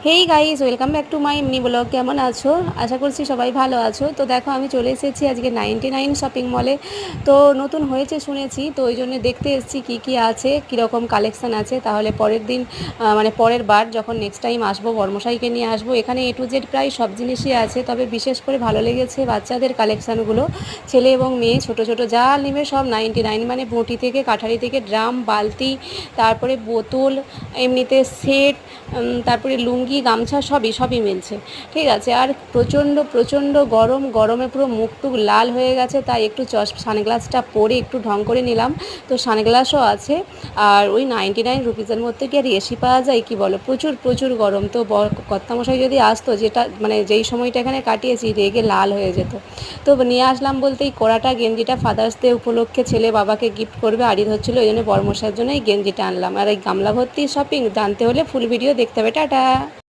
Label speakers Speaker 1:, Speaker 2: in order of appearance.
Speaker 1: Hey guys, welcome back to my এমনি blog. কেমন আছো? আশা করছি সবাই ভালো আছো। তো দেখো, আমি চলে এসেছি আজকে 99 শপিং মলে। তো নতুন হয়েছে শুনেছি, তো ওই জন্য দেখতে এসেছি কী কী আছে, কীরকম কালেকশান আছে। তাহলে পরের দিন মানে পরের বার যখন নেক্সট টাইম আসবো, বর্মশাইকে নিয়ে আসবো। এখানে A to Z প্রায় সব জিনিসই আছে, তবে বিশেষ করে ভালো লেগেছে বাচ্চাদের কালেকশানগুলো। ছেলে এবং মেয়ে ছোট ছোট যা নেবে সব 99, মানে বঁটি থেকে কাঠারি থেকে ড্রাম, বালতি, তারপরে বোতল, এমনিতে সেট, তারপরে লুঙ্গি, গামছা সবই মিলছে। ঠিক আছে। আর প্রচণ্ড প্রচণ্ড গরম, গরমে পুরো মুখ টুক লাল হয়ে গেছে, তাই একটু সানগ্লাসটা পরে একটু ঢং করে নিলাম। তো সানগ্লাসও আছে। আর ওই 99 রুপিসের মধ্যে কি আর এসি পাওয়া যায়, কি বলো? প্রচুর প্রচুর গরম। তো কর্তামশাই যদি আসতো, যেটা মানে যেই সময়টা এখানে কাটিয়েছি, রেগে লাল হয়ে যেত। তো নিয়ে আসলাম বলতে এই কড়াটা গেঞ্জিটা ফাদার্স ডে উপলক্ষে ছেলে বাবাকে গিফট করবে, আড়ি ধরছিল, ওই জন্য বর্মশাইয়ের জন্য এই গেঞ্জিটা আনলাম। আর এই গামলা ভর্তি শপিং জানতে হলে ফুল ভিডিও দেখতে হবে। টাটা।